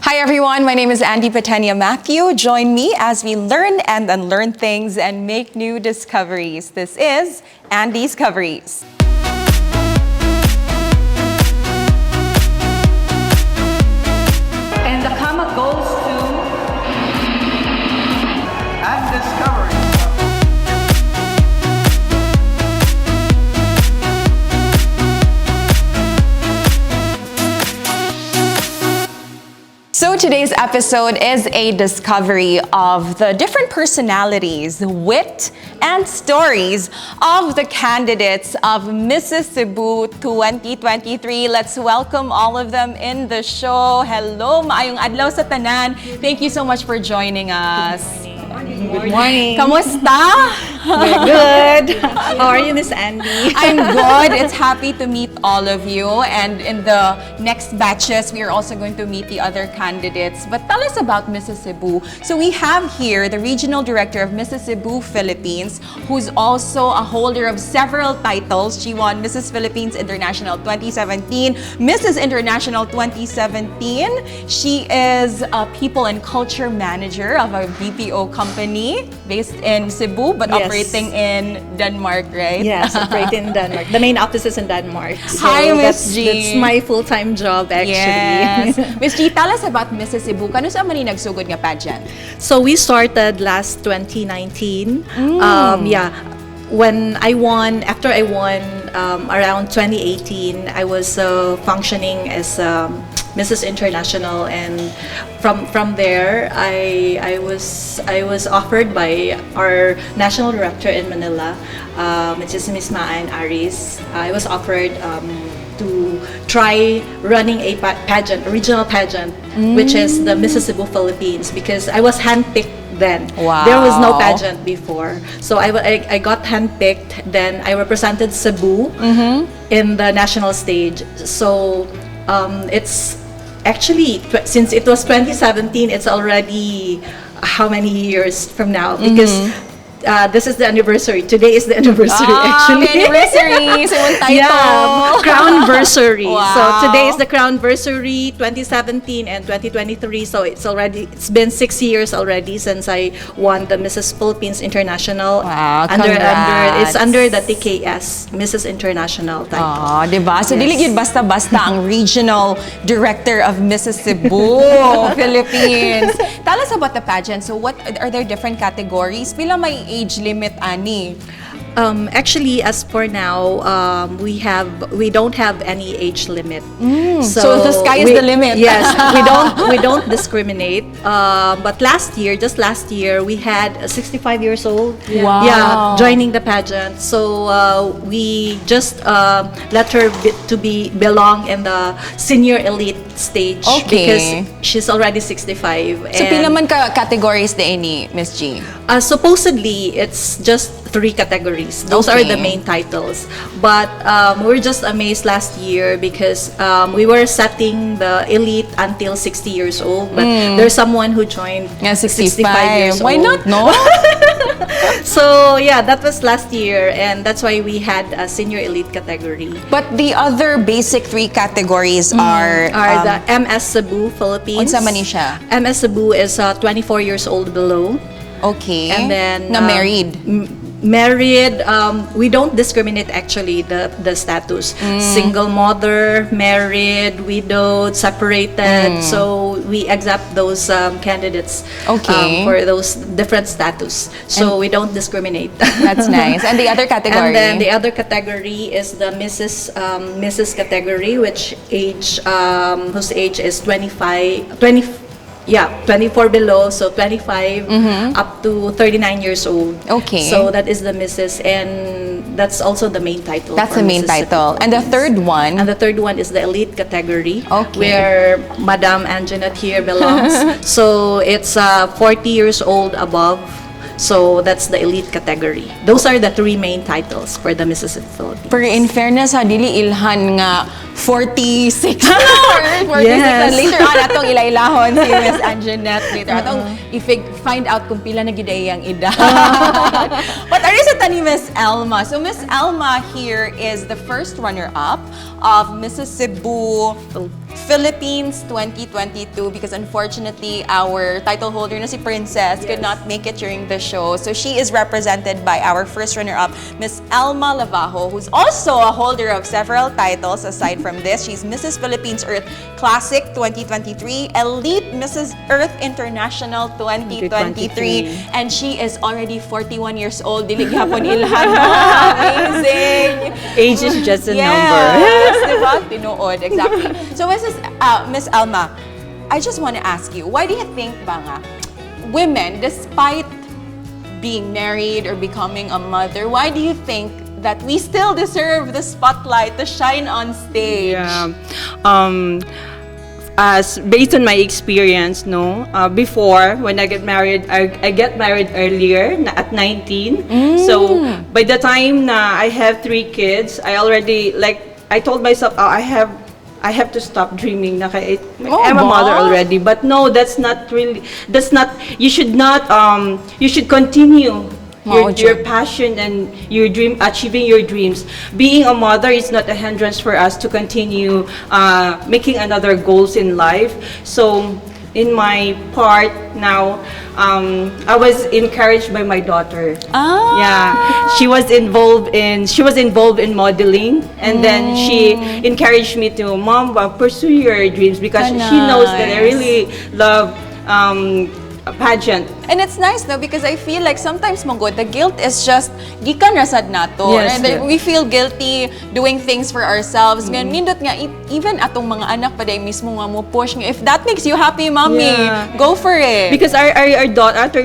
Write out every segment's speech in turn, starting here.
Hi everyone, my name is Andi Pateña-Matheu. Join me as we learn and unlearn things and make new discoveries. This is AnDiscoveries. And the comma goes to AnDiscoveries. So today's episode is a discovery of the different personalities, wit, and stories of the candidates of Mrs. Cebu 2023. Let's welcome all of them in the show. Hello, maayong adlaw sa tanan. Thank you so much for joining us. Good morning. Kamusta? We're good. How are you, Miss Andy? I'm good. It's happy to meet all of you. And in the next batches, we are also going to meet the other candidates. But tell us about Mrs. Cebu. So we have here the Regional Director of Mrs. Cebu Philippines, who's also a holder of several titles. She won Mrs. Philippines International 2017, Mrs. International 2017. She is a People and Culture Manager of a BPO company based in Cebu, but Yes. operating in Denmark, right? Yes, operating in Denmark. The main office is in Denmark. So Hi, Miss G. That's my full-time job, actually. Yes. Miss G, tell us about Mrs. Cebu. Kano sa man nagsugod nga pageant? So we started last 2019. When I won, after I won around 2018, I was functioning as Mrs. International, and from there, I was offered by our national director in Manila, which is Miss Maan Aris. I was offered to try running a pageant, a regional pageant, which is the Mrs. Cebu Philippines, because I was handpicked then. Wow. There was no pageant before. So I got handpicked, then I represented Cebu in the national stage. So it's actually, since it was 2017, it's already how many years from now? Because this is the anniversary. Today is the anniversary, actually. The anniversary! So yung title. Yeah, crownversary. Wow. So today is the crownversary, 2017 and 2023. So it's been 6 years already since I won the Mrs. Philippines International. Wow, It's under the TKS, Mrs. International title. Oh, diba? So, dili yun basta-basta ang Regional Director of Mrs. Cebu, Philippines. Tell us about the pageant. So, what are there different categories? Pila may age limit, ani? Actually, as for now, we don't have any age limit. So the sky is the limit. Yes, we don't discriminate. But just last year, we had a 65 years old. Wow. Yeah, joining the pageant. So we just let her belong in the senior elite stage. Okay. Because she's already 65. So, pila man ka categories na ini, Miss G? Supposedly, it's just 3 categories. Those are the main titles. But we were just amazed last year because we were setting the elite until 60 years old. But there's someone who joined 65 years old. Why not, no? So, yeah, that was last year. And that's why we had a senior elite category. But the other basic 3 categories are The MS Cebu Philippines. unsa man ni siya? MS Cebu is 24 years old below. Okay. And then na married. Married, we don't discriminate actually the status. Single mother, married, widowed, separated. So we accept those candidates for those different status. So we don't discriminate. That's nice. And the other category? And then the other category is the Mrs. category, whose age is 24 below, so 25 up to 39 years old. Okay. So that is the Mrs. and that's also the main title. That's for the main Mrs. title. And the third one? And the third one is the elite category, Okay. where Madam Anjanette here belongs. So it's 40 years old above. So that's the elite category. Those are the 3 main titles for the Mrs. Philippines. Pero in fairness, dili ilhan nga 46 or 46 Yes. later on atong ilailahon si Miss Anjanette later atong find out kung pila na gid ang edad. But are sa tani Miss Elma? So Miss Elma here is the first runner-up of Mrs. Cebu Philippines 2022 because unfortunately our title holder na si Princess could not make it during the show. So she is represented by our first runner-up, Miss 𝗟𝗲𝗄 𝗏𝗏, who's also a holder of several titles aside from this. She's Mrs. Philippines Earth Classic 2023, Elite Mrs. Earth International 2023, and she is already 41 years old. Dili gyapon ilhan mo. Amazing. Age is just a number. Yes, diba? Tinuod, exactly. So, Miss 𝗟𝗲𝗄, I just want to ask you, why do you think ba nga, women, despite being married or becoming a mother, why do you think that we still deserve the spotlight to shine on stage? Yeah. As based on my experience, before when I get married, I get married earlier at 19. So by the time na I have 3 kids, I already I told myself, I have to stop dreaming. I'm a mother already. But no, that's not. You should not. You should continue your passion and your dream, achieving your dreams. Being a mother is not a hindrance for us to continue making another goals in life. So in my part now, I was encouraged by my daughter. Yeah, she was involved in modeling, and then she encouraged me to, Mom, pursue your dreams, because she knows that I really love a pageant. And it's nice though because I feel like sometimes magod, the guilt is just gikan rasad nato. Yes, And yeah. we feel guilty doing things for ourselves. Nindot nga even atong mga anak pa day mismo nga mo push nga, if that makes you happy, mommy, go for it. Because our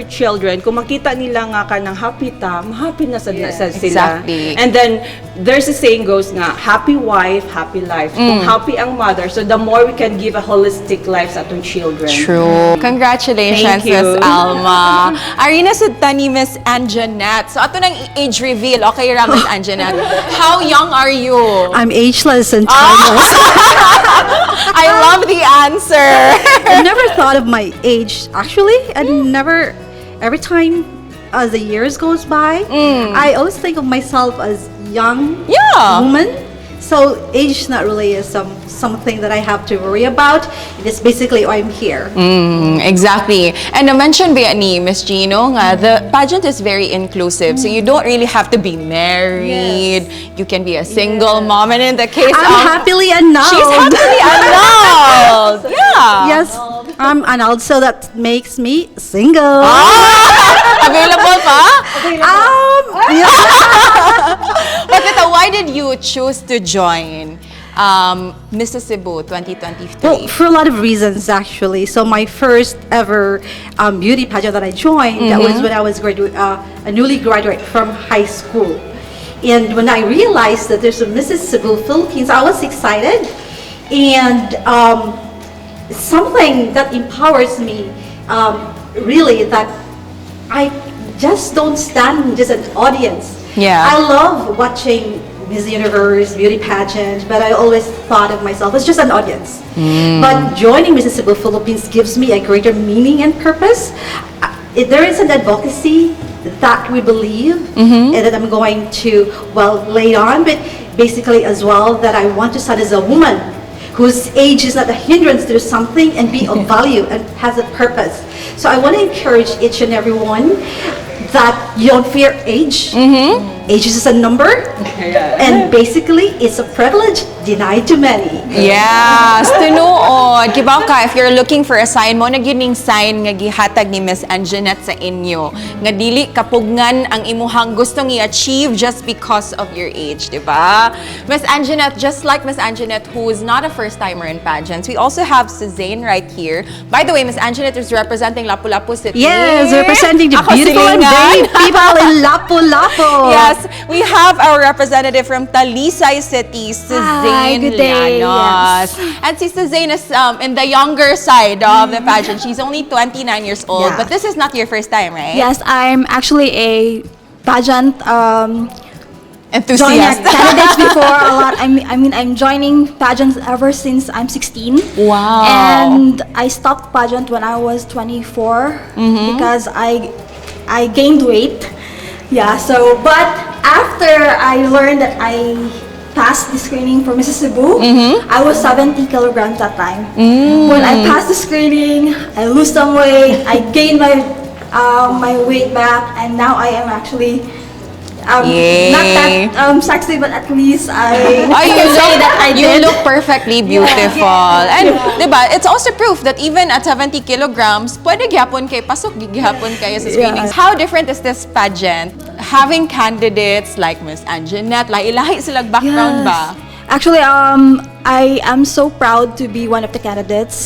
children, kung makita nila nga ka ng happy na sa sila. Exactly. And then there's a saying goes nga, happy wife, happy life. Kung happy ang mother, so the more we can give a holistic life sa atong children. True. Congratulations, Thank you. Miss 𝗟𝗲𝗄. Arina Sudtani, Miss Anjanette. So ato nang age reveal. Okay ra, Miss Anjanette. How young are you? I'm ageless and timeless. I love the answer. I never thought of my age. Actually, every time as the years goes by, I always think of myself as young woman. So age is not really something that I have to worry about. It is basically why I'm here. Exactly. And na-mention ba ni Miss Gino nga, the pageant is very inclusive. So you don't really have to be married. You can be a single mom. And in the case I'm happily annulled. She's happily annulled. Yeah. Yes, I'm annulled, so that makes me single. Available pa? Yeah. But why did you choose to join Mrs. Cebu 2023? Well, for a lot of reasons, actually. So my first ever beauty pageant that I joined, that was when I was a newly graduate from high school. And when I realized that there's a Mrs. Cebu Philippines, I was excited. And something that empowers me, really, that I just don't stand just an audience. Yeah. I love watching Miss Universe, beauty pageant, but I always thought of myself as just an audience. But joining Mrs. Cebu Philippines gives me a greater meaning and purpose. There is an advocacy that we believe and that I'm going to, lay on, but basically as well that I want to start as a woman whose age is not a hindrance to something and be of value and has a purpose. So I want to encourage each and every one that you don't fear age. Age is just a number, and basically it's a privilege denied to many. Yes, tinuod. Kibaw ka, if you're looking for a sign mo, nagyuning sign nga gihatag ni Miss Anjanette sa inyo. Nga dili kapugngan ang imuhang gustong i-achieve just because of your age, di ba? Miss Anjanette, just like Miss Anjanette, who is not a first-timer in pageants, we also have Suzanne right here. By the way, Miss Anjanette is representing Lapu-Lapu City. Yes, representing the Ako beautiful and silingan. brave people in Lapu-Lapu. Yes, we have our representative from Talisay City, Suzanne good day. Llanos. And si Suzanne is in the younger side of the pageant. She's only 29 years old, Yeah. but this is not your first time, right? Yes, I'm actually a pageant Enthusiast. candidates before a lot. I'm joining pageants ever since I'm 16. Wow. And I stopped pageant when I was 24 because I gained weight. Yeah. So, but after I learned that I passed the screening for Mrs. Cebu, I was 70 kilograms that time. When I passed the screening, I lose some weight, I gained my weight back, and now I am actually not that sexy, but at least I can say that I You did. look perfectly beautiful. And, diba, it's also proof that even at 70 kilograms, pwede gyapon kay pasok gyapon kayo sa screenings. How different is this pageant? Having candidates like Miss Anjanette, lahi-lahi silang background ba? Actually, I am so proud to be one of the candidates.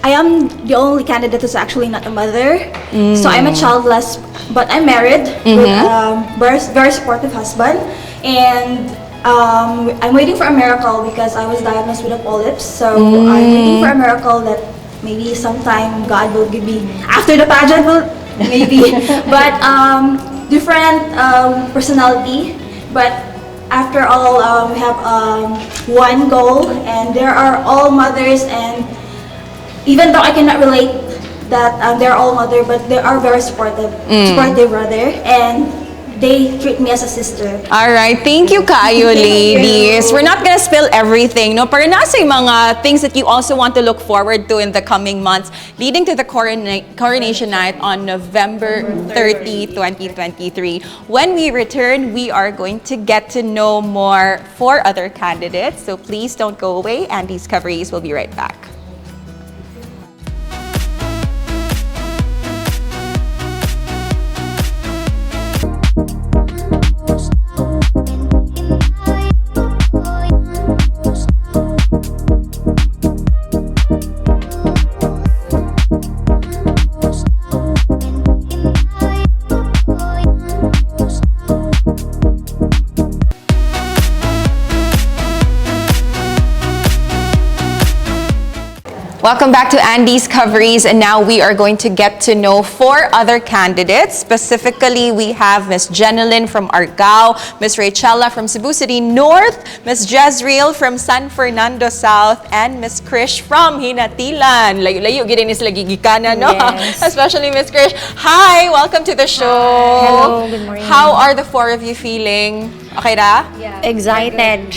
I am the only candidate who's actually not a mother. So I'm a childless, but I'm married with a very supportive husband. And I'm waiting for a miracle because I was diagnosed with a polyps. So I'm waiting for a miracle that maybe sometime God will give me after the pageant, maybe. But different personality. But after all, we have one goal, and there are all mothers. And even though I cannot relate that they're all mother, but they are very supportive rather, and they treat me as a sister. All right, thank you kayo, ladies. We're not gonna spill everything, no? Pero nasa yung mga things that you also want to look forward to in the coming months, leading to the coronation night on November 30, 2023. When we return, we are going to get to know more 4 other candidates. So please don't go away. AnDiscoveries will be right back. Welcome back to AnDiscoveries, and now we are going to get to know 4 other candidates. Specifically, we have Miss Jenilyn from Argao, Miss Rachella from Cebu City North, Miss Jezreel from San Fernando South, and Miss Krish from Hinatilan. Layo-layo, gini sila gigikana, no? Yes. Especially Miss Krish. Hi! Welcome to the show. Hello, good morning. How are the 4 of you feeling? Okay ra? Excited.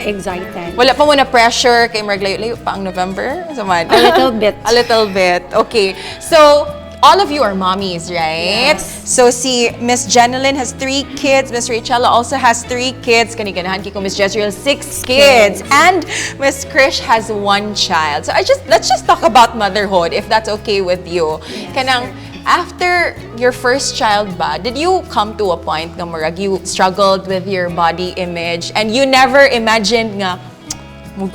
Excited. Wala pa mo na pressure kay Marg layo-layo pa ang November? Samad. A little bit. A little bit. Okay. So, all of you are mommies, right? Yes. So, si Miss Jenilyn has 3 kids. Miss Rachella also has 3 kids. Kaniganahan ko Miss Jezreel 6 kids. And Miss Krish has 1 child. So, let's just talk about motherhood, if that's okay with you. Kanang, after your first child ba, did you come to a point nga murag you struggled with your body image and you never imagined nga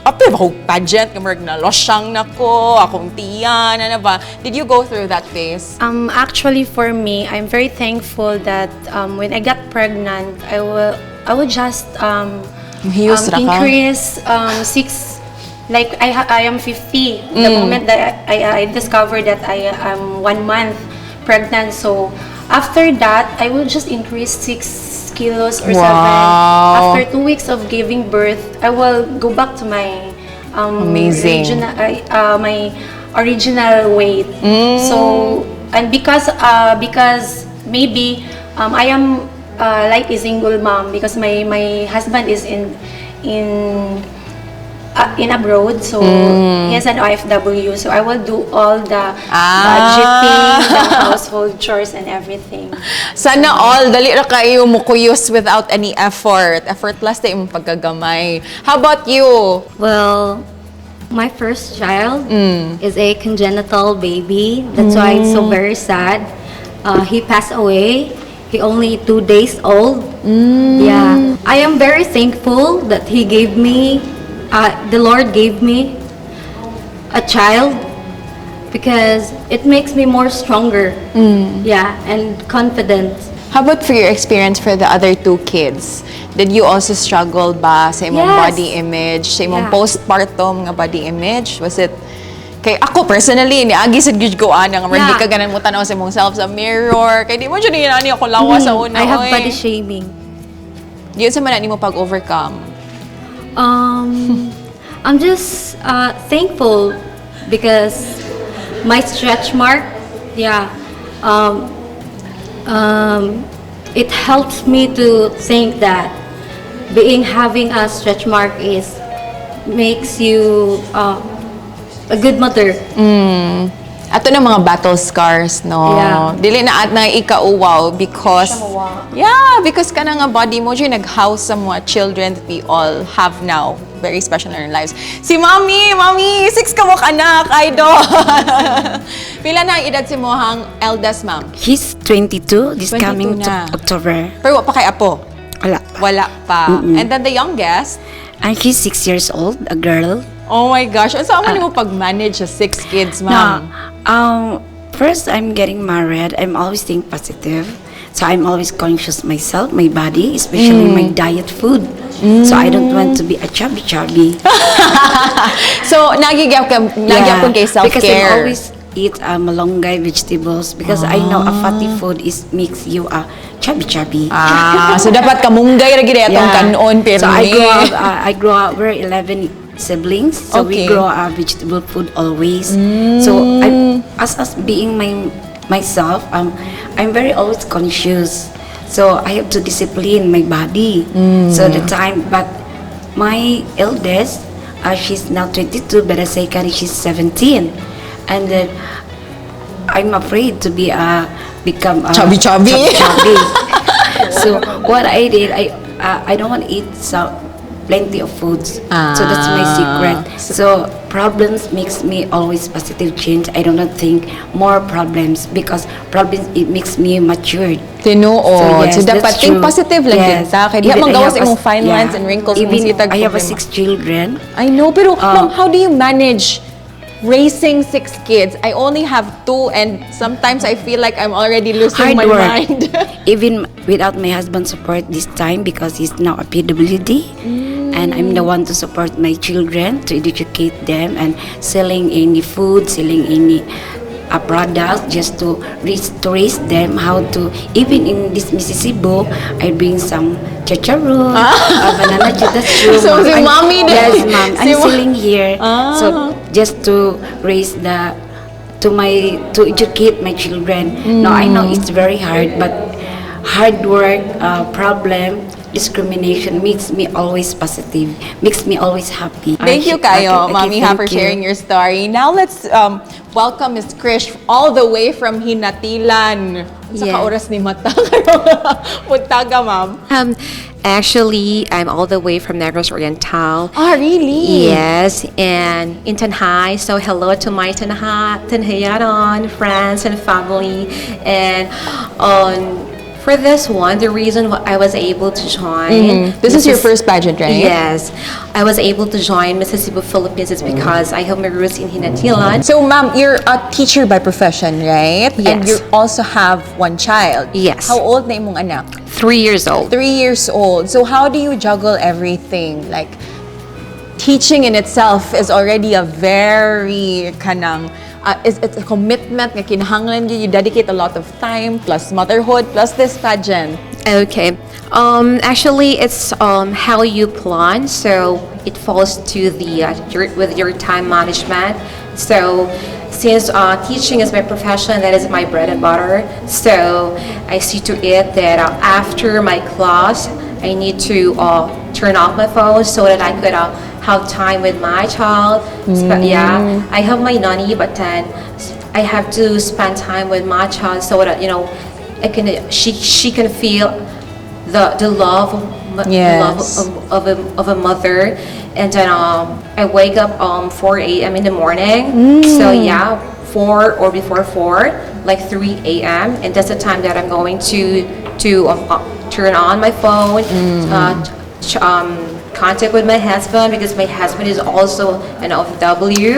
apil ako pageant nga murag na losyang nako, akong tiyan, ano ba? Did you go through that phase? Actually, for me, I'm very thankful that when I got pregnant, I would just Hiyos ra ka? increase 6. Like I am 50 the moment that I discovered that I am 1 month pregnant. So after that, I will just increase 6 kilos or 7. After 2 weeks of giving birth, I will go back to my Amazing. my original weight. So, and because maybe I am like a single mom because my husband is in abroad, so he has an OFW, so I will do all the budgeting, the household chores and everything. Sana all, dali ra kayo mukuyos without any effort. Effortless na imong pagkagamay. How about you? Well, my first child is a congenital baby. That's why it's so very sad. He passed away. He only 2 days old. Yeah. I am very thankful that he gave me, the Lord gave me a child because it makes me more stronger. Yeah, and confident. How about for your experience for the other 2 kids? Did you also struggle ba sa imong Yes. body image, sa imong Yeah. postpartum nga body image? Was it kay ako personally ni agi sad gyud ko ana nga hindi Yeah. ka ganan mo tanaw sa imong self sa mirror. Kay di mo jud ani ako lawa sa una. I have oy. body shaming. Diyon sa man nimo pag-overcome. I'm just thankful because my stretch mark, yeah, it helps me to think that having a stretch mark is makes you a good mother. Ato na mga battle scars, no? Yeah. Dili na at na ikauwaw because because kana nga body mo dyan nag-house sa mga children that we all have now. Very special in our lives. Si Mommy! 6 ka mo anak, idol! Pila na ang edad si mohang eldest, ma'am? He's 22 this 22 coming na. October. Pero wa pa kay apo? Wala. Wala pa. And then the youngest? And he's 6 years old, a girl. Oh my gosh. Ano saan mo pag-manage sa 6 kids, ma'am? First, I'm getting married. I'm always think positive. So I'm always conscious myself, my body, especially my diet food. So I don't want to be a chubby. So, nagyap po kay self-care. Because I always eat malunggay vegetables because I know a fatty food makes you a chubby. So dapat kamunggay ra gid atong kanon pero So I grew up, we're 11 siblings, so we grow up vegetable food always. So as being myself, I'm very always conscious. So I have to discipline my body. So the time, but my eldest, she's now 22, but I say she's 17, and then I'm afraid to become chubby. So what I did, I don't want to eat plenty of foods. So that's my secret. So problems makes me always positive change. I do not think more problems because problems it makes me matured. Tinuod. So, yes, dapat that's think true. positive lang din sa akin. Di Even man I gawas have imong fine lines and wrinkles Even mong sitag I have problema. 6 children. I know, pero ma'am, how do you manage raising 6 kids? I only have 2 and sometimes I feel like I'm already losing my mind. Even without my husband's support this time because he's now a PWD. And I'm the one to support my children, to educate them and selling any food, selling any products just to raise them how to, even in this Mississippi, I bring some chicharron, banana chip, that's true. So si mommy din. Yes, ma'am. I'm selling here. So just to raise to educate my children. Now I know it's very hard, but hard work, problem, discrimination makes me always positive, makes me always happy. Thank you kayo, Mommy Ha, for sharing your story. Now let's welcome Ms. Krish all the way from Hinatilan. Sa kaoras ni Mata. Puntaga, ma'am. Actually, I'm all the way from Negros Oriental. Ah, really? Yes, and in Tanhai. So hello to my Tanhayaron friends and family. And for this one, the reason why I was able to join... This is your first pageant, right? Yes. I was able to join Cebu Philippines is because I have my roots in Hinatilan. So, ma'am, you're a teacher by profession, right? Yes. And you also have 1 child. Yes. How old na imong anak? 3 years old. 3 years old. So, how do you juggle everything? Like, teaching in itself is already a very it's a commitment nga kinahanglan you dedicate a lot of time plus motherhood plus this pageant. Okay. Actually, it's how you plan. So it falls to the with your time management. So since teaching is my profession, that is my bread and butter. So I see to it that after my class, I need to turn off my phone so that I could have time with my child. Yeah, I have my nanny, but then I have to spend time with my child so that she can feel the love of a mother. And then I wake up 4 a.m. in the morning. So yeah, 4 or before 4, like 3 a.m. and that's the time that I'm going to turn on my phone, contact with my husband because my husband is also an OFW.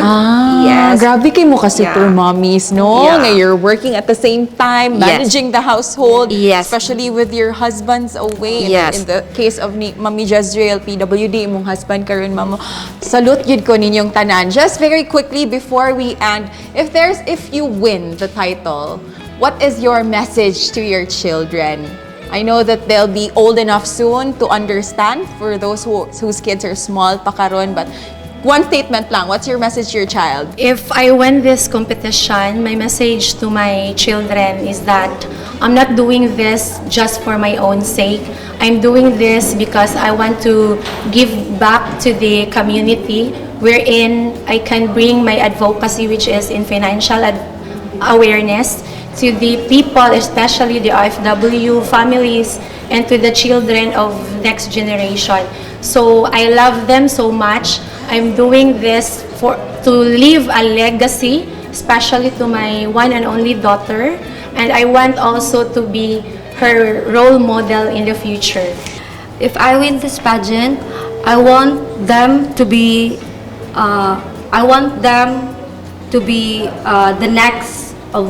Yes. Grabe kayo mo ka super mommies, no? Yeah. Nga you're working at the same time, managing the household, Yes. especially with your husbands away. Yes. In the case of ni Mami Jezreel, PWD, imong husband karon mamo. Salute yun ko ninyong tanan. Just very quickly before we end, if you win the title, what is your message to your children? I know that they'll be old enough soon to understand for those whose kids are small pa karon, but One statement lang. What's your message to your child? If I win this competition, my message to my children is that I'm not doing this just for my own sake. I'm doing this because I want to give back to the community wherein I can bring my advocacy, which is in financial awareness, to the people, especially the OFW families, and to the children of next generation. So I love them so much. I'm doing this to leave a legacy, especially to my one and only daughter, and I want also to be her role model in the future. If I win this pageant, I want them to be the next of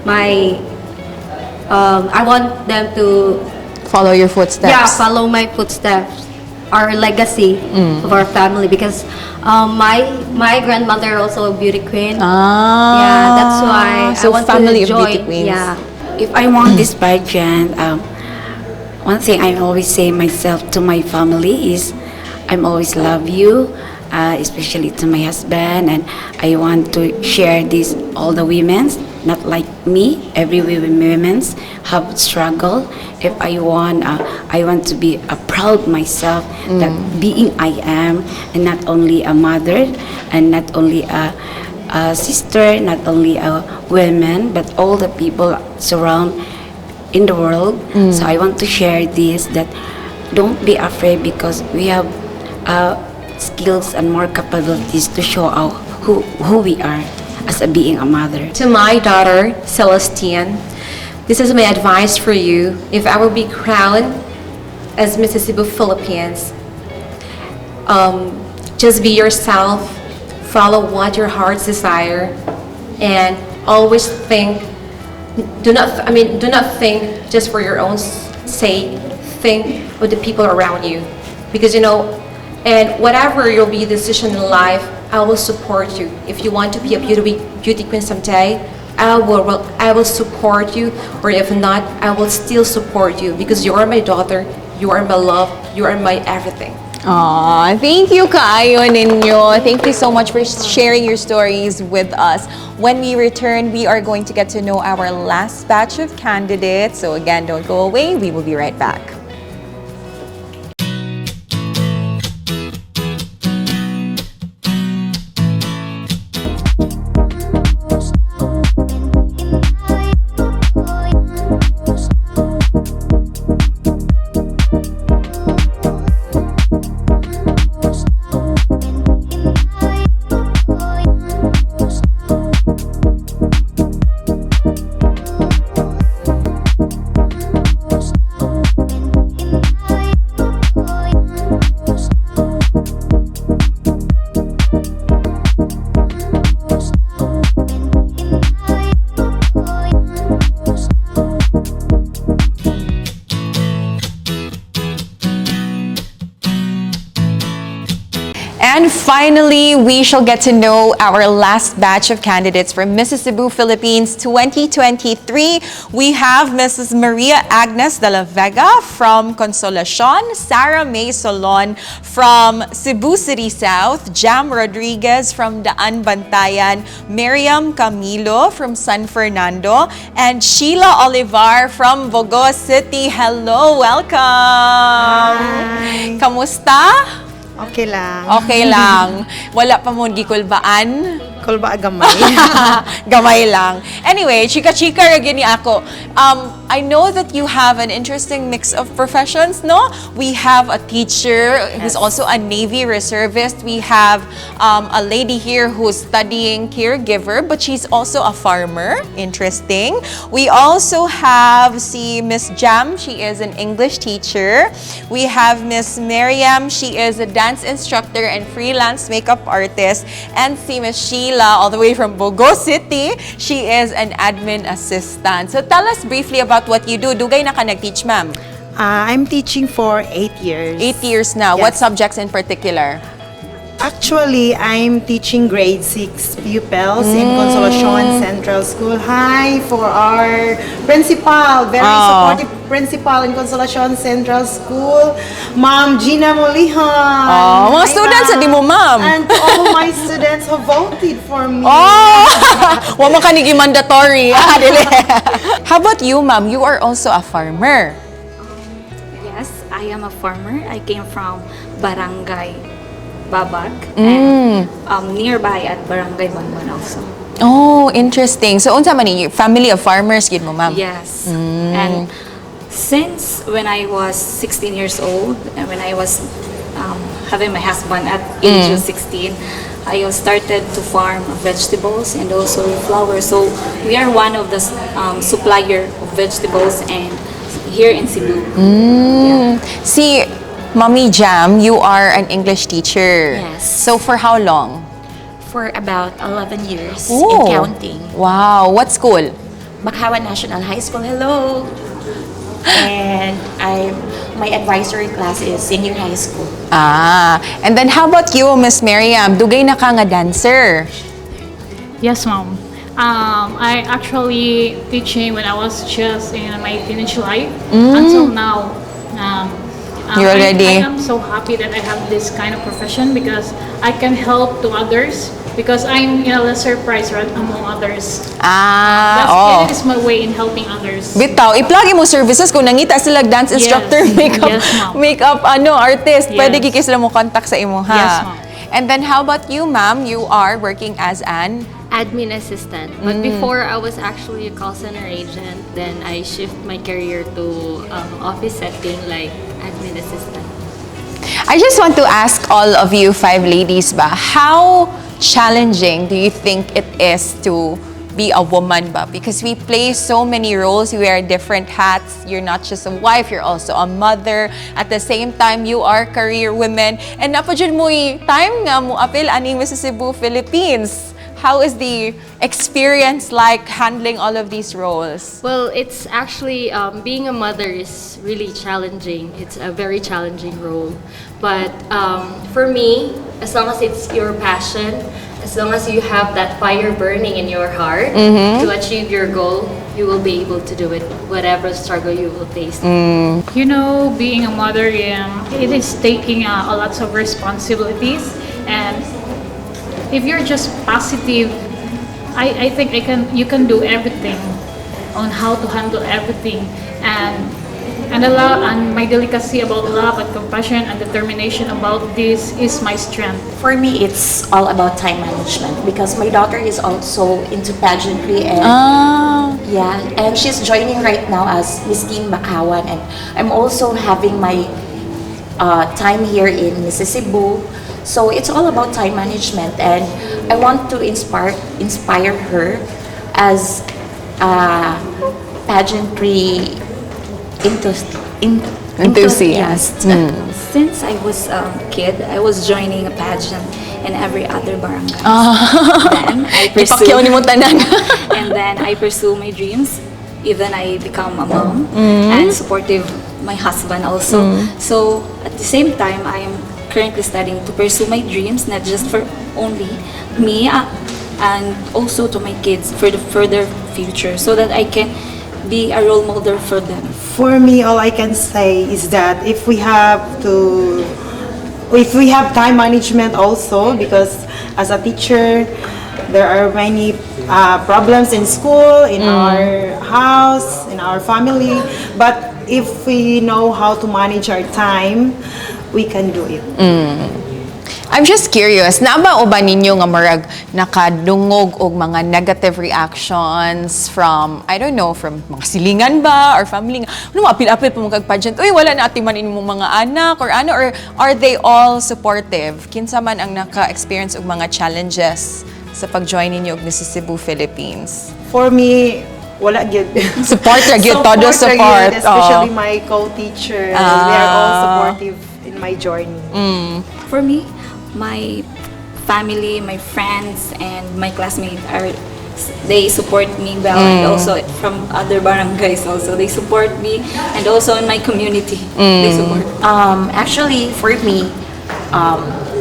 my. I want them to Follow your footsteps. follow my footsteps, our legacy of our family, because my grandmother also a beauty queen. Yeah, that's why So I want family to of join. beauty queens. Yeah. If I won this pageant, one thing I always say myself to my family is, I'm always love you, especially to my husband, and I want to share this all the women's, not like me. Every women's have struggle. If I won, I want to be proud myself that being I am, and not only a mother, and not only a sister, not only a woman, but all the people surround in the world. So I want to share this, that don't be afraid, because we have skills and more capabilities to show out who we are as being a mother. To my daughter, Celestine, this is my advice for you. If I will be crowned as Mrs. Cebu Philippines, just be yourself, follow what your hearts desire, and always think, do not think just for your own sake, think of the people around you. Because and whatever your be decision in life, I will support you. If you want to be a beauty queen someday, I will support you, or if not, I will still support you, because you are my daughter, you are my love, you are my everything. Aw, thank you, kaayo ninyo. Thank you so much for sharing your stories with us. When we return, we are going to get to know our last batch of candidates. So again, don't go away. We will be right back. And finally, we shall get to know our last batch of candidates for Mrs. Cebu Philippines 2023. We have Mrs. Maria Agnes de la Vega from Consolacion, Sarah May Solon from Cebu City South, Jam Rodriguez from Daan Bantayan, Miriam Camilo from San Fernando, and Sheila Olivar from Bogo City. Hello, welcome! Hi. Kamusta? Okay lang. Okay lang. Wala pa mo gikulbaan? Kulba gamay. Gamay lang. Anyway, chika-chika ra gini ako. I know that you have an interesting mix of professions, no? We have a teacher who's also a Navy reservist. We have a lady here who's studying caregiver, but she's also a farmer. Interesting. We also have Miss Jam. She is an English teacher. We have Miss Miriam. She is a dance instructor and freelance makeup artist. And Miss Sheila, all the way from Bogo City. She is an admin assistant. So tell us briefly about what you do. Dugay na ka nag-teach, ma'am? I'm teaching for 8 years. 8 years now. Yes. What subjects in particular? Actually, I'm teaching grade 6 pupils in Consolacion Central School. Hi for our principal, very supportive principal in Consolacion Central School, Ma'am Gina Molihan. Oh, mga students, di mo, ma'am. And to all my students who voted for me. Oh! Wa man kanigi mandatory. Dili. How about you, ma'am? You are also a farmer. Yes, I am a farmer. I came from Barangay Babag and nearby at Barangay Banban also. Oh, interesting. So, unsa man ni family of farmers gid mo, ma'am? Yes. And since when I was 16 years old and when I was having my husband at age of 16, I started to farm vegetables and also flowers. So we are one of the supplier of vegetables and here in Cebu. See, Mommy Jam, you are an English teacher. Yes. So for how long? For about 11 years Oh. and counting. Wow. What school? 𝗵𝗲 National High School, hello! And my advisory class is senior high school. And then how about you, Miss Miriam? Dugay na ka nga dancer. Yes, ma'am. I actually teaching when I was just in my teenage life until now. You're already- I am so happy that I have this kind of profession because I can help to others because I'm in a lesser price right among others. It is my way in helping others. Bitaw, i-plug mo services kung nangita sila dance instructor, Yes. makeup, Yes, ma'am. makeup artist. Yes. Pwede kikis sila mo contact sa imo, ha? Yes, ma'am. And then how about you, ma'am? You are working as an Admin assistant. But before, I was actually a call center agent. Then I shift my career to office setting like admin assistant. I just want to ask all of you 5 ladies ba, how challenging do you think it is to be a woman ba? Because we play so many roles, we wear different hats. You're not just a wife, you're also a mother. At the same time, you are career women. And napadjud mo time nga mo apil aning Mrs. Cebu Philippines. How is the experience like handling all of these roles? Well, it's actually, being a mother is really challenging. It's a very challenging role. But for me, as long as it's your passion, as long as you have that fire burning in your heart to achieve your goal, you will be able to do it, whatever struggle you will face. You know, being a mother, it is taking a lots of responsibilities, and if you're just positive, I think you can do everything on how to handle everything, and my delicacy about love and compassion and determination about this is my strength. For me, it's all about time management because my daughter is also into pageantry and and she's joining right now as Miss Team Bakawan, and I'm also having my time here in Mrs. Cebu. So it's all about time management, and I want to inspire her as a pageantry Enthusiast. Since I was a kid, I was joining a pageant in every other barangay. Then I Ipakyaw ni mo tanan. and then I pursue my dreams. Even I become a mom and supportive my husband also. So at the same time, I am currently studying to pursue my dreams, not just for only me, and also to my kids for the further future, so that I can be a role model for them. For me, all I can say is that if we have time management also, because as a teacher, there are many problems in school, in our house, in our family, but if we know how to manage our time, we can do it. I'm just curious, naaba o ba ninyo nga marag nakadungog og mga negative reactions from, I don't know, from mga silingan ba or family? Ano apil-apil pa mo kag pageant? Uy, wala na ati man imong mga anak or ano, or are they all supportive? Kinsa man ang naka-experience og mga challenges sa pag-join ninyo og Mrs. Cebu Philippines? For me, wala gyud. Support ra gyud, todo support. Especially my co-teacher. They are all supportive in my journey. For me, my family, my friends, and my classmates they support me well, and also from other barangays also they support me, and also in my community they support. Actually, for me,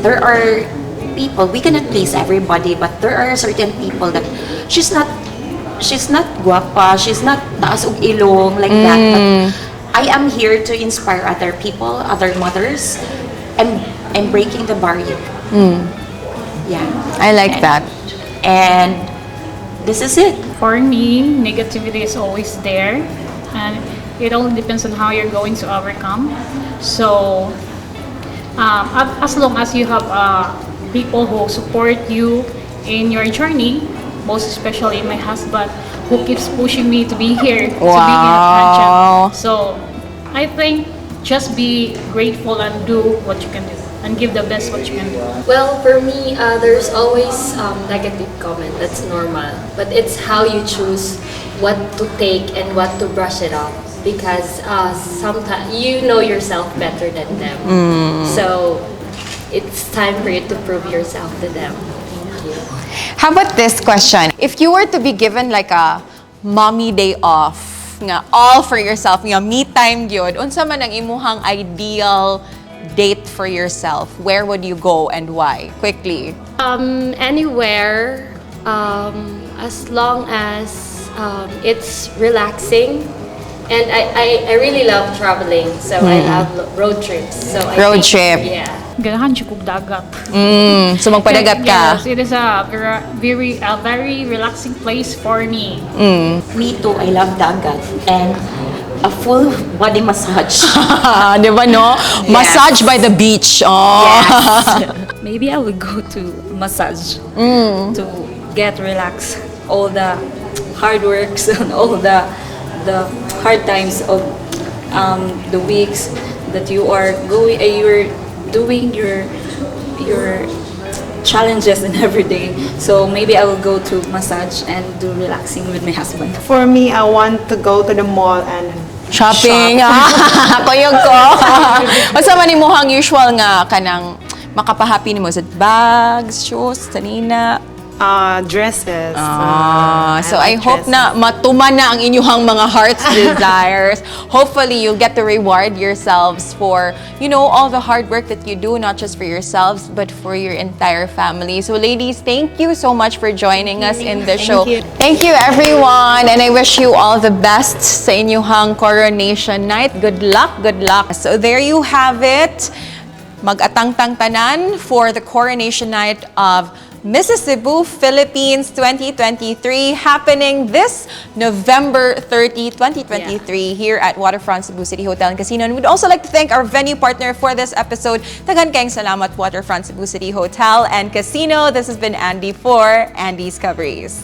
there are people, we cannot please everybody, but there are certain people that she's not guapa, she's not taas og ilong like that. But I am here to inspire other people, other mothers, and breaking the barrier. Yeah. I like that. And this is it. For me, negativity is always there, and it all depends on how you're going to overcome. So, as long as you have people who support you in your journey, most especially my husband, who keeps pushing me to be here, to be in a pageant. So, I think just be grateful and do what you can do, and give the best what you can do. Well, for me, there's always negative comment. That's normal. But it's how you choose what to take and what to brush it off. Because sometimes you know yourself better than them. So it's time for you to prove yourself to them. Thank you. How about this question? If you were to be given like a mommy day off, nga all for yourself, nga me time gyud, unsa man ang imuhang ideal date for yourself? Where would you go and why? Quickly. Anywhere, as long as it's relaxing. And I really love traveling, so I love road trips. So Road trip. Yeah. Ganahan siya kong dagat. So magpadagat ka. Yes, it is a very relaxing place for me. Me too, I love dagat. And a full body massage. Di ba no? Massage by the beach. Oh. Yes. Maybe I will go to massage to get relaxed. All the hard works and all the hard times of the weeks that you are going, you're doing your challenges in every day. So maybe I will go to massage and do relaxing with my husband. For me, I want to go to the mall and Shopping. Kuyog ko. Unsa man imuhang usual nga kanang makapahappy nimo sa bags, shoes, sanina? Dresses. So I hope na matuman na ang inyong mga heart's desires. Hopefully you'll get to reward yourselves for, you know, all the hard work that you do, not just for yourselves, but for your entire family. So ladies, thank you so much for joining us in the show. Thank you everyone, and I wish you all the best sa inyong coronation night. Good luck, good luck. So there you have it. Mag-atang-tang tanan for the coronation night of Mrs. Cebu Philippines 2023, happening this November 30, 2023 here at Waterfront Cebu City Hotel and Casino. And we'd also like to thank our venue partner for this episode. Daghan kayong salamat, Waterfront Cebu City Hotel and Casino. This has been Andi for AnDiscoveries.